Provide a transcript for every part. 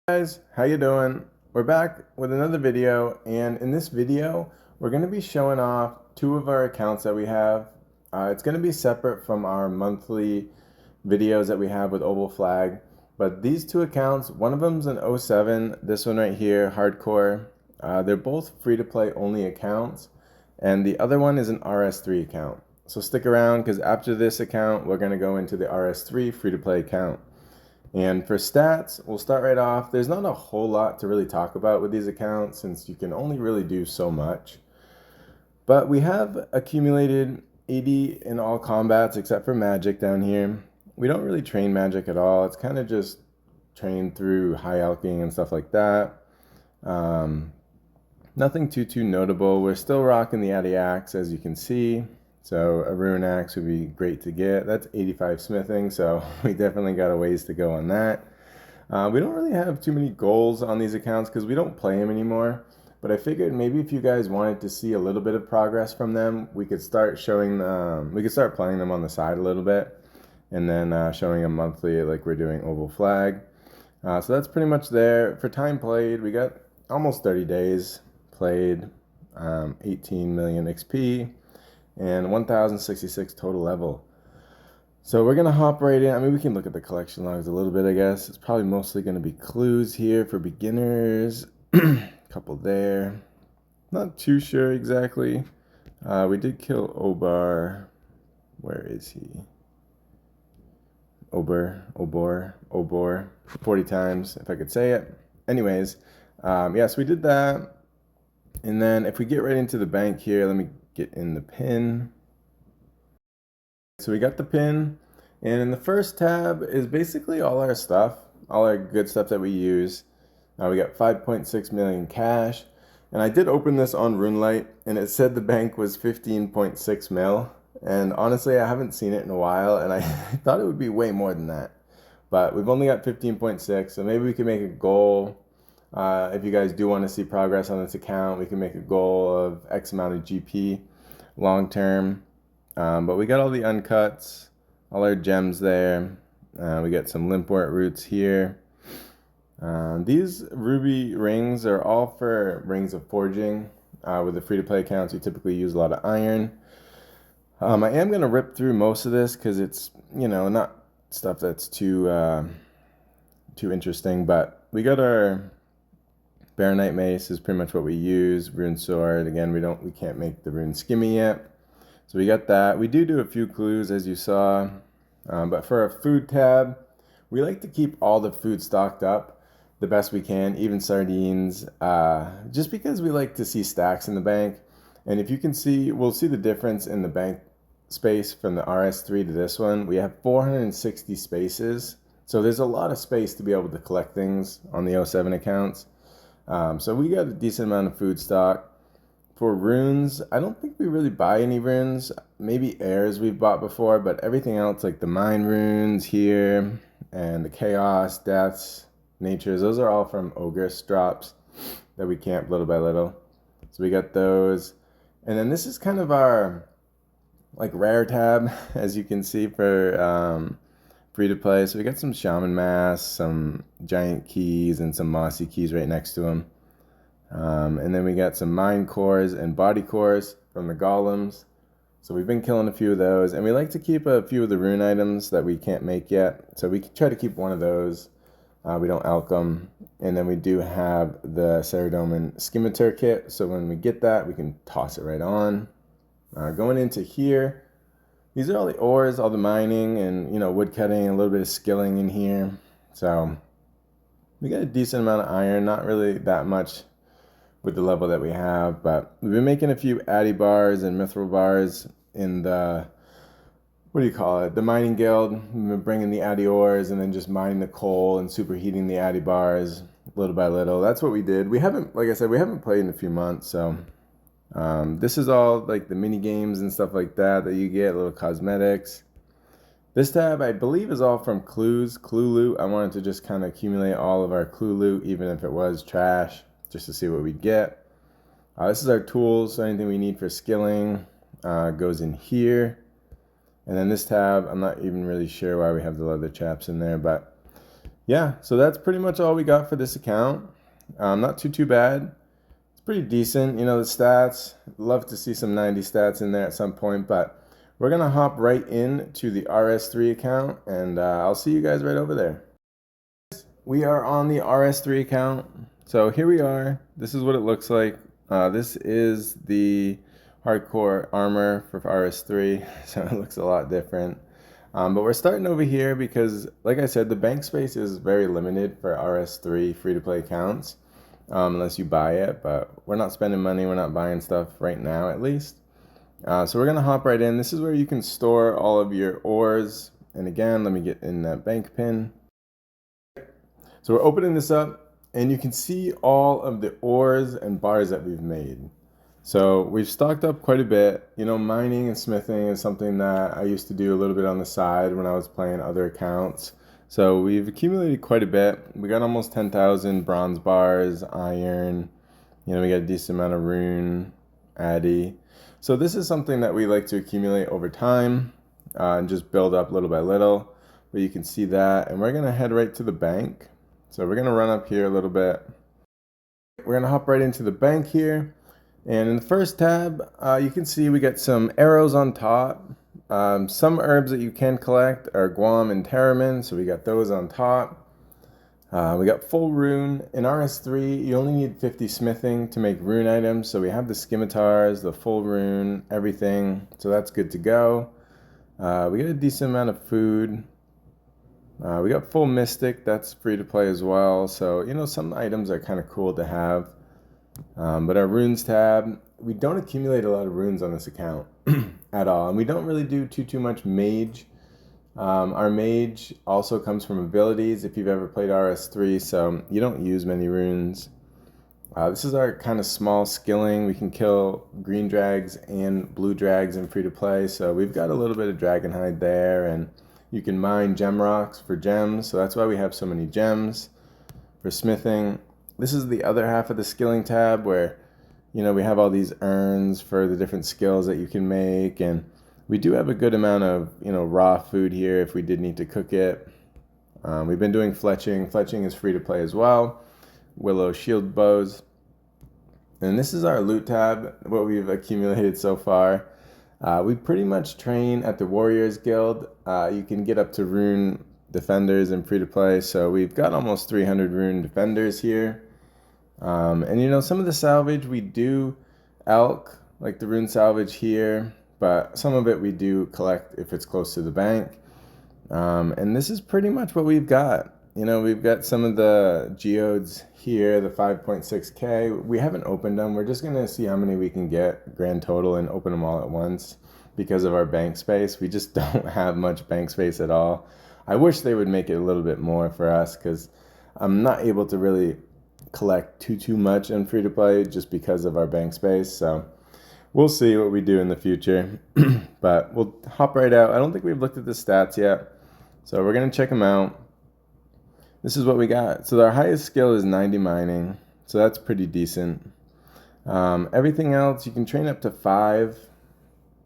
Guys, how you doing? We're back with another video, and in this video we're going to be showing off two of our accounts that we have. It's going to be separate from our monthly videos that we have with Oval Flag, but these two accounts, one of them's an 07, this one right here, Hardcore. They're both free-to-play only accounts, and the other one is an RS3 account. So stick around, because after this account we're going to go into the RS3 free-to-play account. And for stats, we'll start right off. There's not a whole lot to really talk about with these accounts since you can only really do so much. But we have accumulated 80 in all combats except for magic down here. We don't really train magic at all. It's kind of just trained through high alching and stuff like that. Nothing too notable. We're still rocking the Addy Axe, as you can see. So a rune axe would be great to get. That's 85 smithing, so we definitely got a ways to go on that. We don't really have too many goals on these accounts because we don't play them anymore. But I figured maybe if you guys wanted to see a little bit of progress from them, we could start showing we could start playing them on the side a little bit, and then showing them monthly like we're doing Oval Flag. So that's pretty much there. For time played, we got almost 30 days played, 18 million XP. And 1066 total level. So we're going to hop right in. I mean, we can look at the collection logs a little bit, I guess. It's probably mostly going to be clues here for beginners. Couple there. Not too sure exactly. We did kill Obar. Where is he? Obor. 40 times, if I could say it. Anyways, yes, we did that. And then if we get right into the bank here, let me get in the pin. So we got the pin, and in the first tab is basically all our stuff, all our good stuff that we use. We got 5.6 million cash, and I did open this on RuneLite, and it said the bank was 15.6 mil, and honestly I haven't seen it in a while, and I thought it would be way more than that, but we've only got 15.6, so maybe we can make a goal. If you guys do want to see progress on this account, we can make a goal of X amount of GP long term. But we got all the uncuts, all our gems there. We got some limpwort roots here. These ruby rings are all for rings of forging. With the free-to-play accounts, you typically use a lot of iron. I am going to rip through most of this because it's, not stuff that's too interesting. But we got our Baronite Mace is pretty much what we use. Rune Sword, again, we can't make the Rune Skimmy yet. So we got that. We do a few clues, as you saw. But for our food tab, we like to keep all the food stocked up the best we can, even sardines, just because we like to see stacks in the bank. And if you can see, we'll see the difference in the bank space from the RS3 to this one. We have 460 spaces. So there's a lot of space to be able to collect things on the 07 accounts. So we got a decent amount of food stock. For runes, I don't think we really buy any runes. Maybe airs we've bought before, but everything else, like the mine runes here, and the chaos, deaths, natures, those are all from Ogress drops that we camp little by little. So we got those. And then this is kind of our rare tab, as you can see, for free to play. So we got some shaman masks, some giant keys, and some mossy keys right next to them. And then we got some mind cores and body cores from the golems. So we've been killing a few of those, and we like to keep a few of the rune items that we can't make yet. So we try to keep one of those. We don't alch them. And then we do have the Ceradomin Scimitar kit. So when we get that, we can toss it right on. Going into here, these are all the ores, all the mining, and wood cutting, and a little bit of skilling in here. So we got a decent amount of iron, not really that much with the level that we have, but we've been making a few Addy bars and Mithril bars in the, the mining guild. We've been bringing the Addy ores and then just mining the coal and superheating the Addy bars little by little. That's what we did. We haven't, like I said, we haven't played in a few months, so this is all like the mini games and stuff like that you get, little cosmetics. This tab, I believe, is all from clue loot. I wanted to just kind of accumulate all of our clue loot, even if it was trash, just to see what we get. This is our tools, so anything we need for skilling goes in here. And then this tab, I'm not even really sure why we have the leather chaps in there, but yeah, so that's pretty much all we got for this account. Not too bad. It's pretty decent. You know, the stats, love to see some 90 stats in there at some point, but we're going to hop right into the RS3 account, and I'll see you guys right over there. We are on the RS3 account. So here we are. This is what it looks like. This is the hardcore armor for RS3, so it looks a lot different. But we're starting over here because, like I said, the bank space is very limited for RS3 free-to-play accounts, unless you buy it. But we're not spending money. We're not buying stuff right now, at least. So we're going to hop right in. This is where you can store all of your ores. And again, let me get in that bank pin. So we're opening this up, and you can see all of the ores and bars that we've made. So we've stocked up quite a bit. You know, mining and smithing is something that I used to do a little bit on the side when I was playing other accounts. So we've accumulated quite a bit. We got almost 10,000 bronze bars, iron. You know, we got a decent amount of rune, addy. So this is something that we like to accumulate over time and just build up little by little. But you can see that, and we're gonna head right to the bank. So we're gonna run up here a little bit. We're gonna hop right into the bank here. And in the first tab, you can see we got some arrows on top. Some herbs that you can collect are guam and terramin, so we got those on top. We got full rune. In RS3, you only need 50 smithing to make rune items, so we have the scimitars, the full rune, everything, so that's good to go. We got a decent amount of food. We got full mystic, that's free to play as well, so you know, some items are kind of cool to have. But our runes tab, we don't accumulate a lot of runes on this account at all, and we don't really do too much mage. Our mage also comes from abilities if you've ever played RS3, so you don't use many runes. This is our kind of small skilling. We can kill green drags and blue drags in free to play, so we've got a little bit of dragon hide there, and you can mine gem rocks for gems, so that's why we have so many gems. For smithing, this is the other half of the skilling tab where, you know, we have all these urns for the different skills that you can make, and we do have a good amount of, you know, raw food here if we did need to cook it. We've been doing fletching. Fletching is free to play as well. Willow shield bows. And this is our loot tab, what we've accumulated so far. We pretty much train at the Warriors Guild. You can get up to rune defenders in free to play, so we've got almost 300 rune defenders here. And you know, some of the salvage we do elk, like the rune salvage here, but some of it we do collect if it's close to the bank. And this is pretty much what we've got. You know, we've got some of the geodes here, the 5.6k. We haven't opened them. We're just gonna see how many we can get grand total and open them all at once because of our bank space. We just don't have much bank space at all. I wish they would make it a little bit more for us because I'm not able to really collect too much in free to play just because of our bank space. So we'll see what we do in the future. But we'll hop right out. I don't think we've looked at the stats yet, so we're gonna check them out. This is what we got. So our highest skill is 90 mining, so that's pretty decent. Everything else you can train up to 5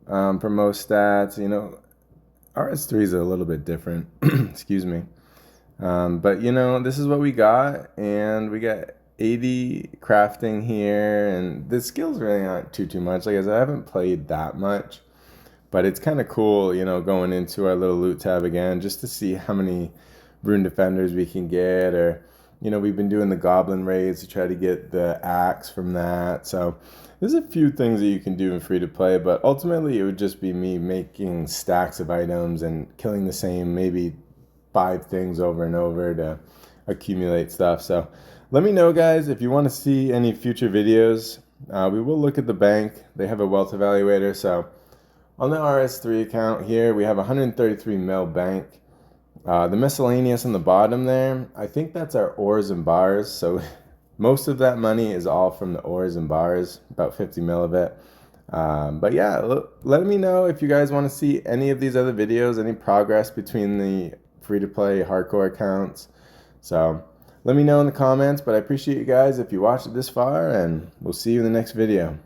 for most stats. You know, RS3 is a little bit different. Excuse me. But you know, this is what we got, and we got 80 crafting here, and the skills really aren't too much. Like I said, I haven't played that much, but it's kind of cool, you know, going into our little loot tab again just to see how many rune defenders we can get, or you know, we've been doing the goblin raids to try to get the axe from that. So there's a few things that you can do in free to play, but ultimately it would just be me making stacks of items and killing the same maybe 5 things over and over to accumulate stuff. So let me know, guys, if you want to see any future videos. We will look at the bank. They have a wealth evaluator. So on the RS3 account here, we have 133 mil bank. The miscellaneous on the bottom there, I think that's our ores and bars. So most of that money is all from the ores and bars, about 50 mil of it. But yeah, let me know if you guys want to see any of these other videos, any progress between the free-to-play hardcore accounts. So let me know in the comments, but I appreciate you guys if you watched it this far, and we'll see you in the next video.